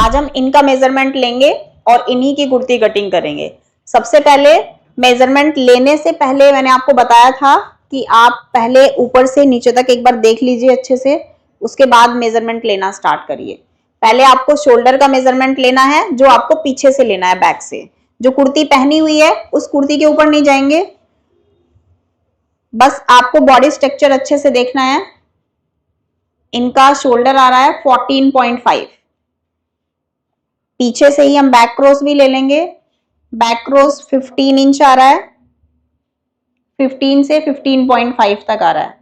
आज हम इनका मेजरमेंट लेंगे और इन्हीं की कुर्ती कटिंग करेंगे। सबसे पहले मेजरमेंट लेने से पहले मैंने आपको बताया था कि आप पहले ऊपर से नीचे तक एक बार देख लीजिए अच्छे से, उसके बाद मेजरमेंट लेना स्टार्ट करिए। पहले आपको शोल्डर का मेजरमेंट लेना है, जो आपको पीछे से लेना है, बैक से। जो कुर्ती पहनी हुई है उस कुर्ती के ऊपर नहीं जाएंगे, बस आपको बॉडी स्ट्रक्चर अच्छे से देखना है। इनका शोल्डर आ रहा है 14.5, पीछे से ही हम बैक क्रॉस भी ले लेंगे। बैक क्रॉस 15 इंच आ रहा है, 15 से 15.5 तक आ रहा है।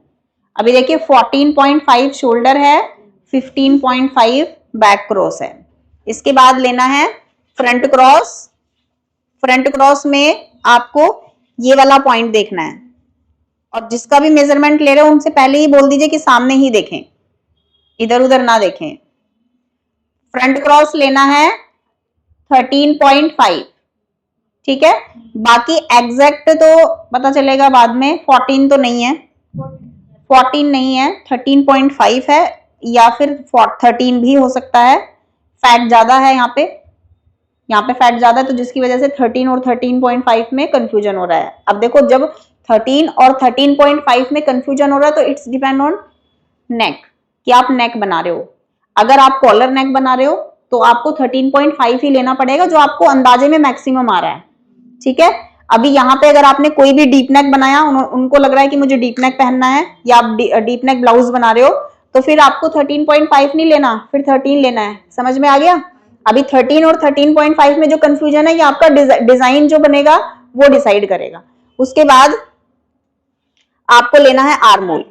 अभी देखिए 14.5 शोल्डर है, 15.5 बैक क्रॉस है। इसके बाद लेना है फ्रंट क्रॉस। फ्रंट क्रॉस में आपको ये वाला पॉइंट देखना है, और जिसका भी मेजरमेंट ले रहे हो उनसे पहले ही बोल दीजिए कि सामने ही देखें, इधर उधर ना देखें। फ्रंट क्रॉस लेना है 13.5, ठीक है। बाकी एग्जैक्ट तो पता चलेगा बाद में, 14 तो नहीं है, 14 नहीं है, 13.5 है, या फिर 13 भी हो सकता है। फैट ज्यादा है यहाँ पे फैट ज्यादा है, तो जिसकी वजह से 13 और 13.5 में कंफ्यूजन हो रहा है। अब देखो, जब 13 और 13.5 में कंफ्यूजन हो रहा है तो इट्स डिपेंड ऑन नेक, कि आप नेक बना रहे हो। अगर आप कॉलर नेक बना रहे हो तो आपको 13.5 ही लेना पड़ेगा, जो आपको अंदाजे में मैक्सिमम आ रहा है, ठीक है। अभी यहाँ पे अगर आपने कोई भी डीप नेक बनाया, उनको लग रहा है कि मुझे डीप नेक पहनना है, या आप डीप नेक ब्लाउज बना रहे हो, तो फिर आपको 13.5 नहीं लेना, फिर 13 लेना है। समझ में आ गया? अभी 13 और 13.5 में जो कंफ्यूजन है, ये आपका डिजाइन जो बनेगा वो डिसाइड करेगा। उसके बाद आपको लेना है आर्मोल।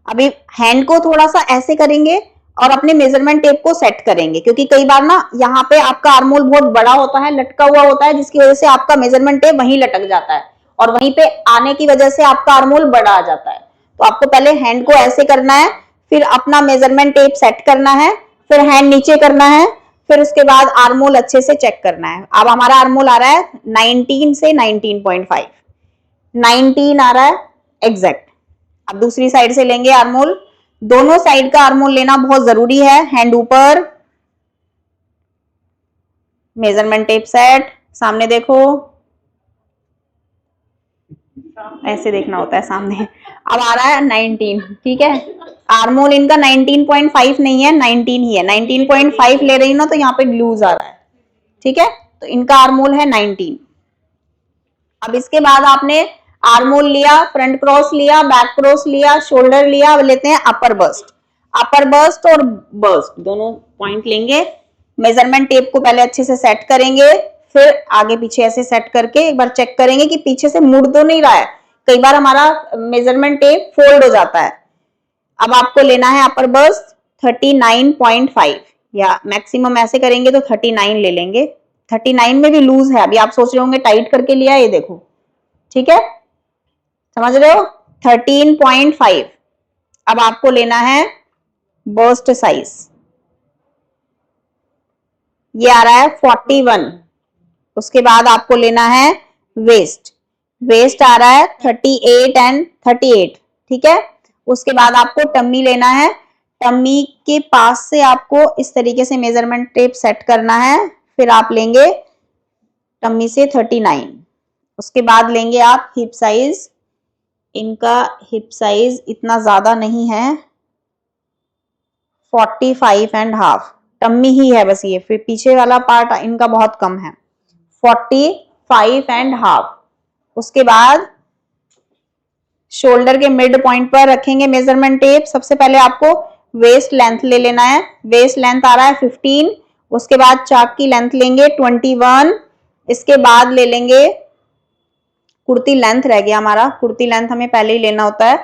अभी हैंड को थोड़ा सा ऐसे करेंगे और अपने मेजरमेंट टेप को सेट करेंगे, क्योंकि कई बार ना यहाँ पे आपका आर्मोल बहुत बड़ा होता है, लटका हुआ होता है, जिसकी वजह से आपका मेजरमेंट टेप वहीं लटक जाता है, और वहीं पे आने की वजह से आपका आर्मोल बड़ा आ जाता है। तो आपको पहले हैंड को ऐसे करना है, फिर अपना मेजरमेंट टेप सेट करना है, फिर हैंड नीचे करना है, फिर उसके बाद आर्मोल अच्छे से चेक करना है। अब हमारा आर्मोल आ रहा है 19 से 19.5, 19 आ रहा है एग्जैक्ट। अब दूसरी साइड से लेंगे आर्मोल। दोनों साइड का आर्मोल लेना बहुत जरूरी है। हैंड ऊपर, मेजरमेंट टेप सेट, सामने देखो, ऐसे देखना होता है सामने। अब आ रहा है 19, ठीक है। आर्मोल इनका 19.5 नहीं है, 19 ही है। 19.5 ले रही हूं ना, तो यहाँ पे लूज आ रहा है, ठीक है। तो इनका आर्मोल है 19। अब इसके बाद आपने आर्मोल लिया, फ्रंट क्रॉस लिया, बैक क्रॉस लिया, शोल्डर लिया। अब लेते हैं अपर बस्ट। अपर बस्ट और बस्ट दोनों पॉइंट लेंगे। मेजरमेंट टेप को पहले अच्छे से सेट करेंगे, फिर आगे पीछे ऐसे सेट करके एक बार चेक करेंगे कि पीछे से मुड़ तो नहीं रहा है। कई बार हमारा मेजरमेंट टेप फोल्ड हो जाता है। अब आपको लेना है अपर बस्ट 39.5, या मैक्सिमम ऐसे करेंगे तो 39 ले लेंगे। 39 में भी लूज है। अभी आप सोच रहे होंगे टाइट करके लिया, ये देखो, ठीक है, समझ रहे हो? 13.5। अब आपको लेना है बस्ट साइज, ये आ रहा है 41। उसके बाद आपको लेना है वेस्ट। वेस्ट आ रहा है 38 एंड 38, ठीक है। उसके बाद आपको टम्मी लेना है। टम्मी के पास से आपको इस तरीके से मेजरमेंट टेप सेट करना है, फिर आप लेंगे टम्मी से 39। उसके बाद लेंगे आप हिप साइज। इनका हिप साइज इतना ज्यादा नहीं है, 45.5। टम्मी ही है बस ये, फिर पीछे वाला पार्ट इनका बहुत कम है, 45.5। उसके बाद शोल्डर के मिड पॉइंट पर रखेंगे मेजरमेंट टेप। सबसे पहले आपको वेस्ट लेंथ ले लेना है। वेस्ट लेंथ आ रहा है 15। उसके बाद चाक की लेंथ लेंगे 21। इसके बाद ले लेंगे कुर्ती लेंथ, रह गया हमारा। कुर्ती लेंथ हमें पहले ही लेना होता है,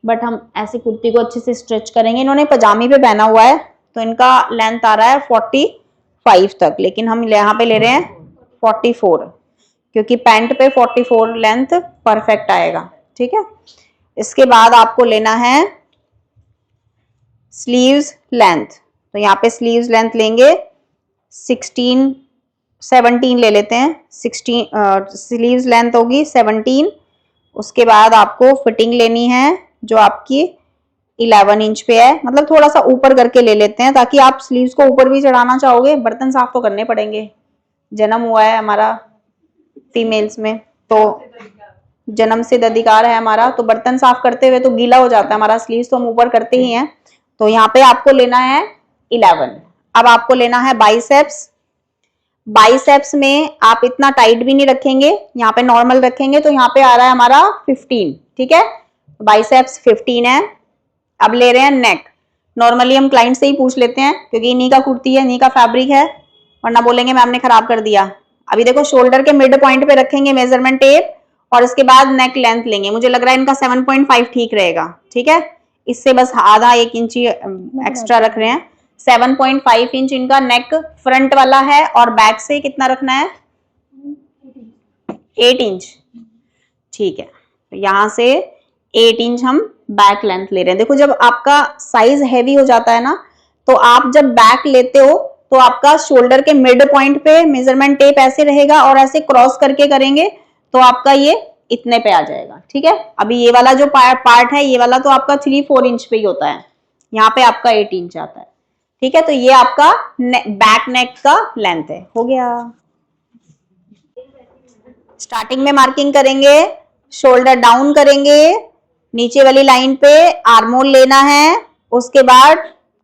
बट हम ऐसी कुर्ती को अच्छे से स्ट्रेच करेंगे। इन्होंने पजामी पे पहना हुआ है, तो इनका लेंथ आ रहा है 45 तक, लेकिन हम यहाँ पे ले रहे हैं 44, क्योंकि पैंट पे 44 लेंथ परफेक्ट आएगा, ठीक है। इसके बाद आपको लेना है स्लीव्स लेंथ। तो यहाँ पे स्लीव्स लेंथ लेंगे 17 ले लेते हैं। 16 स्लीव्स लेंथ होगी 17। उसके बाद आपको फिटिंग लेनी है, जो आपकी 11 इंच पे है, मतलब थोड़ा सा ऊपर करके ले लेते हैं ताकि आप स्लीव्स को ऊपर भी चढ़ाना चाहोगे, बर्तन साफ तो करने पड़ेंगे, जन्म हुआ है हमारा फीमेल्स में, तो जन्म सिद्ध अधिकार है हमारा, तो बर्तन साफ करते हुए तो गीला हो जाता है हमारा स्लीव्स, तो हम ऊपर करते ही हैं। तो यहाँ पे आपको लेना है 11। अब आपको लेना है बाइसेप्स। बाइसेप्स में आप इतना टाइट भी नहीं रखेंगे, यहाँ पे नॉर्मल रखेंगे, तो यहाँ पे आ रहा है हमारा 15, ठीक है, बाइसेप्स 15 है। अब ले रहे हैं नेक। नॉर्मली हम क्लाइंट से ही पूछ लेते हैं क्योंकि इन्हीं का कुर्ती है, इन्हीं का फैब्रिक है, वरना बोलेंगे मैम ने खराब कर दिया। अभी देखो शोल्डर के मिड पॉइंट पे रखेंगे मेजरमेंट टेप, और इसके बाद नेक लेंथ लेंगे। मुझे लग रहा है इनका 7.5 ठीक रहेगा, ठीक है, इससे बस आधा 1 इंच एक्स्ट्रा रख रहे हैं। 7.5 इंच इनका नेक फ्रंट वाला है, और बैक से कितना रखना है, 8 इंच, ठीक है, तो यहां से 8 इंच हम बैक लेंथ ले रहे हैं। देखो जब आपका साइज हैवी हो जाता है ना, तो आप जब बैक लेते हो तो आपका शोल्डर के मिड पॉइंट पे मेजरमेंट टेप ऐसे रहेगा, और ऐसे क्रॉस करके करेंगे तो आपका ये इतने पे आ जाएगा, ठीक है। अभी ये वाला जो पार्ट है, ये वाला तो आपका 3-4 इंच पे ही होता है, यहाँ पे आपका 8 इंच आता है, ठीक है। तो ये आपका बैक नेक का लेंथ है, हो गया। स्टार्टिंग में मार्किंग करेंगे, शोल्डर डाउन करेंगे, नीचे वाली लाइन पे आर्मोल लेना है, उसके बाद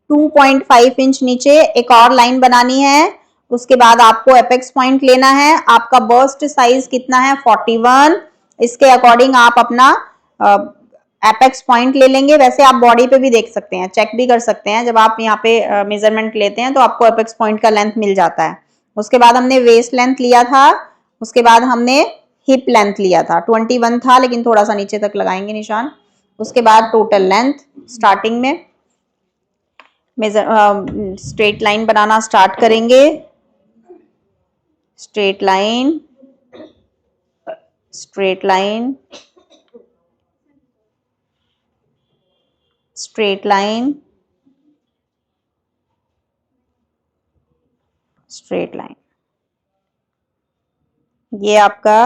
2.5 इंच नीचे एक और लाइन बनानी है, उसके बाद आपको एपेक्स पॉइंट लेना है। आपका बर्स्ट साइज कितना है, 41, इसके अकॉर्डिंग आप अपना एपेक्स पॉइंट ले लेंगे। वैसे आप बॉडी पे भी देख सकते हैं, चेक भी कर सकते हैं, जब आप यहाँ पे मेजरमेंट लेते हैं तो आपको एपेक्स पॉइंट का लेंथ मिल जाता है। उसके बाद हमने वेस्ट लेंथ लिया था, उसके बाद हमने हिप लेंथ लिया था, 21 था, लेकिन थोड़ा सा नीचे तक लगाएंगे निशान। उसके बाद टोटल लेंथ, स्टार्टिंग में मेजर स्ट्रेट लाइन बनाना स्टार्ट करेंगे, straight line, straight line, straight line, straight line. ये आपका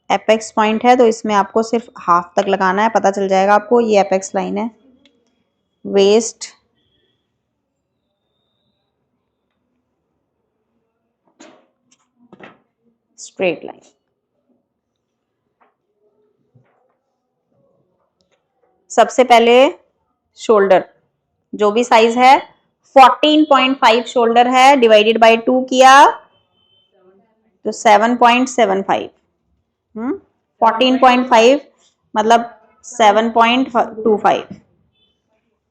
एपेक्स पॉइंट है, तो इसमें आपको सिर्फ हाफ तक लगाना है, पता चल जाएगा आपको, ये एपेक्स लाइन है। Waist, straight line. सबसे पहले शोल्डर, जो भी साइज है 14.5 शोल्डर है, डिवाइडेड बाय 2 किया तो 7.75, 14.5 मतलब 7.25,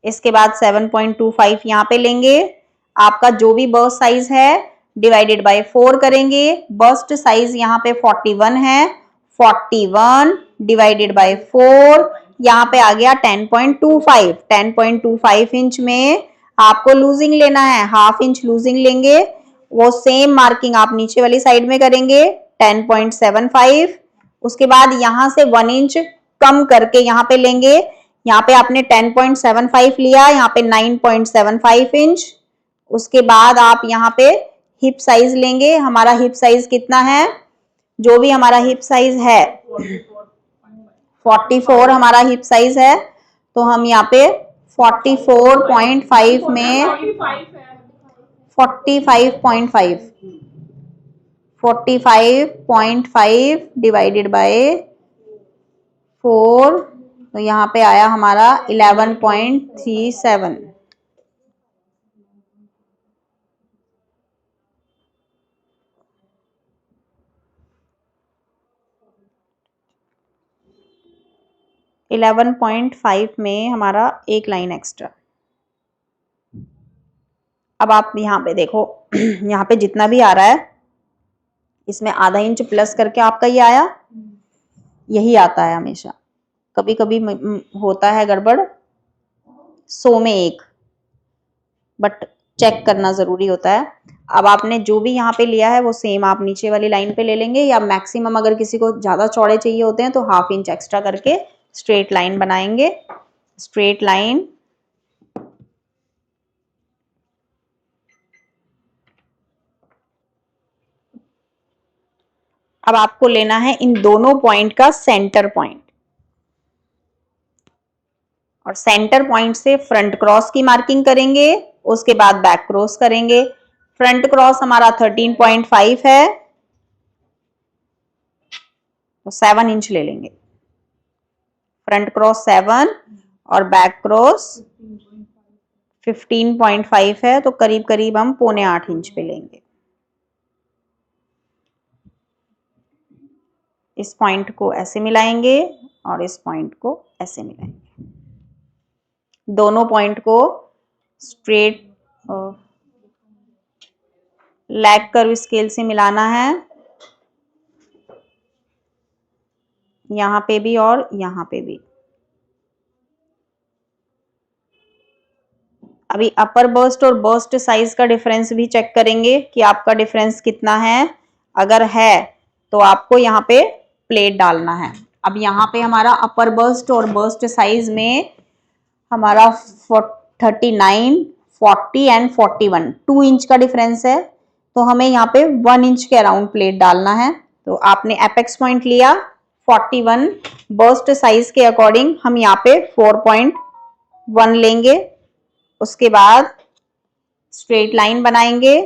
इसके बाद 7.25 यहाँ पे लेंगे। आपका जो भी बस्ट साइज है डिवाइडेड बाय 4 करेंगे, बस्ट साइज यहाँ पे 41 है, 41 डिवाइडेड बाय 4, यहाँ पे आ गया 10.25। 10.25 इंच में आपको लूजिंग लेना है, हाफ इंच लूजिंग लेंगे, वो सेम मार्किंग आप नीचे वाली साइड में करेंगे 10.75। उसके बाद यहां से 1 इंच कम करके यहाँ पे लेंगे, यहाँ पे आपने 10.75 लिया, यहाँ पे 9.75 इंच। उसके बाद आप यहाँ पे हिप साइज लेंगे, हमारा हिप साइज कितना है, जो भी हमारा हिप साइज है 44 हमारा हिप साइज है, तो हम यहाँ पे 44.5 में 45.5 45.5 डिवाइडेड बाय 4, तो यहाँ पे आया हमारा 11.37। .5 में हमारा एक लाइन एक्स्ट्रा। अब आप यहाँ पे देखो, यहाँ पे जितना भी आ रहा है इसमें आधा इंच प्लस करके आपका ये आया, यही आता है हमेशा, कभी कभी होता है गड़बड़ 100 में 1, बट चेक करना जरूरी होता है। अब आपने जो भी यहाँ पे लिया है वो सेम आप नीचे वाली लाइन पे ले लेंगे, या मैक्सिमम अगर किसी को ज्यादा चौड़े चाहिए होते हैं तो हाफ इंच एक्स्ट्रा करके स्ट्रेट लाइन बनाएंगे, स्ट्रेट लाइन। अब आपको लेना है इन दोनों पॉइंट का सेंटर पॉइंट, और सेंटर पॉइंट से फ्रंट क्रॉस की मार्किंग करेंगे, उसके बाद बैक क्रॉस करेंगे। फ्रंट क्रॉस हमारा 13.5 है तो 7 इंच ले लेंगे। फ्रंट क्रॉस 7 और बैक क्रॉस 15.5 है तो करीब करीब हम 7.25 इंच पे लेंगे। इस पॉइंट को ऐसे मिलाएंगे और इस पॉइंट को ऐसे मिलाएंगे। दोनों पॉइंट को स्ट्रेट लैग कर्व स्केल से मिलाना है, यहां पे भी और यहां पे भी। अभी अपर बर्स्ट और बर्स्ट साइज का डिफरेंस भी चेक करेंगे कि आपका डिफरेंस कितना है। अगर है तो आपको यहाँ पे प्लेट डालना है। अब यहाँ पे हमारा अपर बर्स्ट और बर्स्ट साइज में हमारा 39, 40 एंड 41 2 इंच का डिफरेंस है, तो हमें यहाँ पे 1 इंच के अराउंड प्लेट डालना है। तो आपने एपेक्स पॉइंट लिया 41, बर्स्ट साइज के अकॉर्डिंग हम यहाँ पे 4.1 लेंगे। उसके बाद स्ट्रेट लाइन बनाएंगे,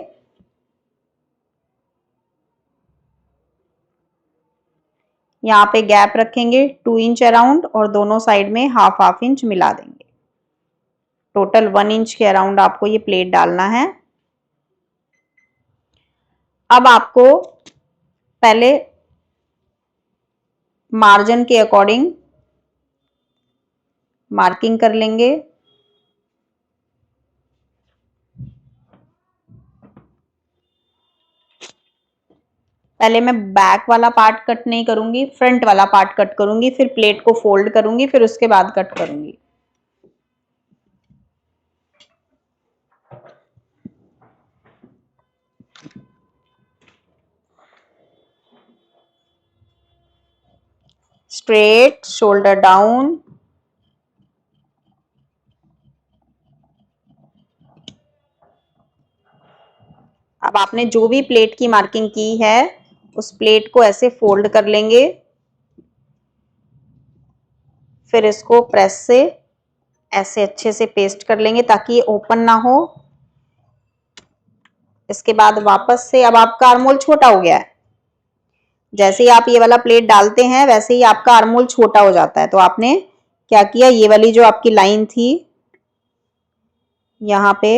यहाँ पे गैप रखेंगे 2 इंच अराउंड और दोनों साइड में हाफ इंच मिला देंगे। टोटल 1 इंच के अराउंड आपको ये प्लेट डालना है। अब आपको पहले मार्जिन के अकॉर्डिंग मार्किंग कर लेंगे। पहले मैं बैक वाला पार्ट कट नहीं करूंगी, फ्रंट वाला पार्ट कट करूंगी, फिर प्लेट को फोल्ड करूंगी, फिर उसके बाद कट करूंगी। स्ट्रेट, शोल्डर डाउन, अब आपने जो भी प्लेट की मार्किंग की है उस प्लेट को ऐसे फोल्ड कर लेंगे, फिर इसको प्रेस से ऐसे अच्छे से पेस्ट कर लेंगे ताकि ये ओपन ना हो। इसके बाद वापस से, अब आपका आर्मोल छोटा हो गया है, जैसे ही आप ये वाला प्लेट डालते हैं वैसे ही आपका आर्मोल छोटा हो जाता है। तो आपने क्या किया, ये वाली जो आपकी लाइन थी यहाँ पे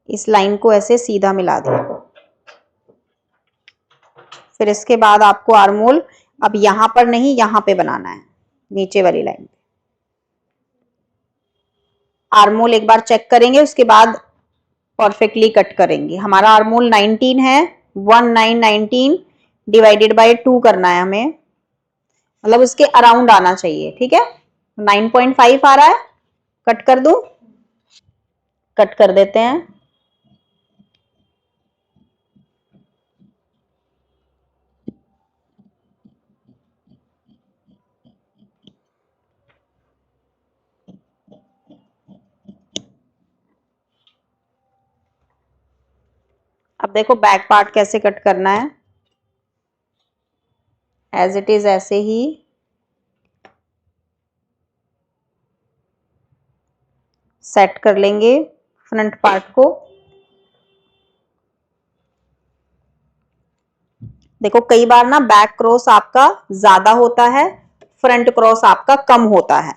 इस लाइन को ऐसे सीधा मिला दिया। फिर इसके बाद आपको आर्मोल अब यहां पर नहीं, यहां पे बनाना है, नीचे वाली लाइन पे। आर्मोल एक बार चेक करेंगे, उसके बाद परफेक्टली कट करेंगे। हमारा आर्मोल 19 है, 19 डिवाइडेड बाय 2 करना है हमें, मतलब उसके अराउंड आना चाहिए। ठीक है, 9.5 आ रहा है, कट कर दूं? कट कर देते हैं। अब देखो बैक पार्ट कैसे कट करना है, एज इट इज ऐसे ही सेट कर लेंगे फ्रंट पार्ट को। देखो कई बार ना बैक क्रॉस आपका ज्यादा होता है, फ्रंट क्रॉस आपका कम होता है।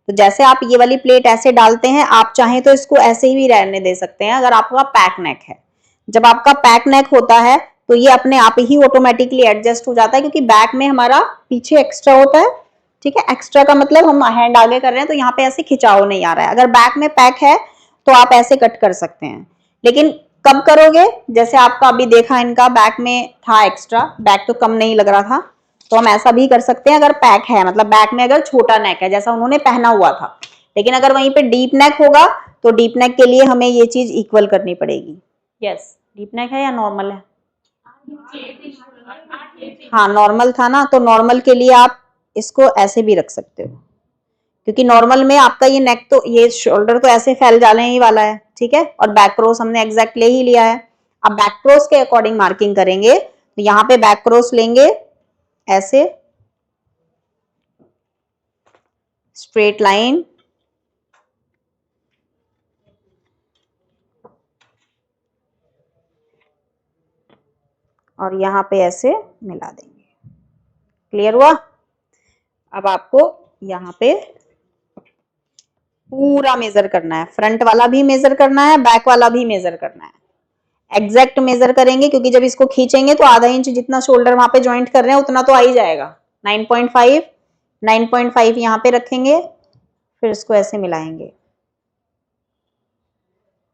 तो जैसे आप ये वाली प्लेट ऐसे डालते हैं, आप चाहें तो इसको ऐसे ही भी रहने दे सकते हैं अगर आपका पैक नेक है। जब आपका पैक नेक होता है तो ये अपने आप ही ऑटोमेटिकली एडजस्ट हो जाता है, क्योंकि बैक में हमारा पीछे एक्स्ट्रा होता है। ठीक है, एक्स्ट्रा का मतलब हम हैंड आगे कर रहे हैं तो यहाँ पे ऐसे खिंचाव नहीं आ रहा है। अगर बैक में पैक है तो आप ऐसे कट कर सकते हैं, लेकिन कब करोगे, जैसे आपका अभी देखा इनका बैक में था एक्स्ट्रा, बैक तो कम नहीं लग रहा था, तो हम ऐसा भी कर सकते हैं अगर पैक है, मतलब बैक में अगर छोटा नेक है जैसा उन्होंने पहना हुआ था। लेकिन अगर वहीं पे डीप नेक होगा तो डीप नेक के लिए हमें ये चीज इक्वल करनी पड़ेगी। यस, डीप नेक है या नॉर्मल है? हाँ नॉर्मल था ना, तो नॉर्मल के लिए आप इसको ऐसे भी रख सकते हो, क्योंकि नॉर्मल में आपका ये नेक तो, ये शोल्डर तो ऐसे फैल जाने ही वाला है। ठीक है, और बैक क्रॉस हमने एग्जैक्ट ले ही लिया है। अब बैक क्रॉस के अकॉर्डिंग मार्किंग करेंगे, तो यहाँ पे बैक क्रॉस लेंगे ऐसे, स्ट्रेट लाइन, और यहाँ पे ऐसे मिला देंगे। क्लियर हुआ? अब आपको यहाँ पे पूरा मेजर करना है, फ्रंट वाला भी मेजर करना है, बैक वाला भी मेजर करना है। एग्जैक्ट मेजर करेंगे क्योंकि जब इसको खींचेंगे तो आधा इंच जितना शोल्डर वहां पे ज्वाइंट कर रहे हैं उतना तो आ ही जाएगा। 9.5 9.5 यहाँ पे रखेंगे, फिर इसको ऐसे मिलाएंगे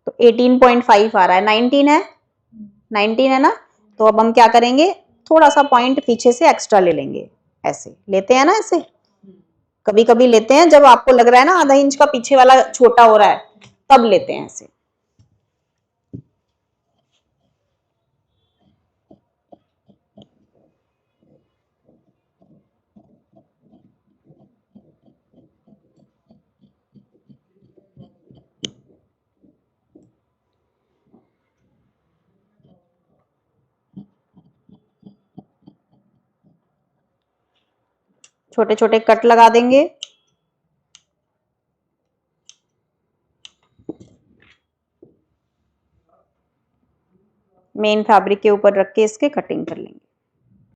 तो 18.5 आ रहा है। 19 है, 19 है ना, तो अब हम क्या करेंगे, थोड़ा सा पॉइंट पीछे से एक्स्ट्रा ले लेंगे। ऐसे लेते हैं ना, ऐसे कभी कभी लेते हैं जब आपको लग रहा है ना आधा इंच का पीछे वाला छोटा हो रहा है, तब लेते हैं ऐसे। छोटे छोटे कट लगा देंगे। मेन फैब्रिक के ऊपर रख के इसके कटिंग कर लेंगे।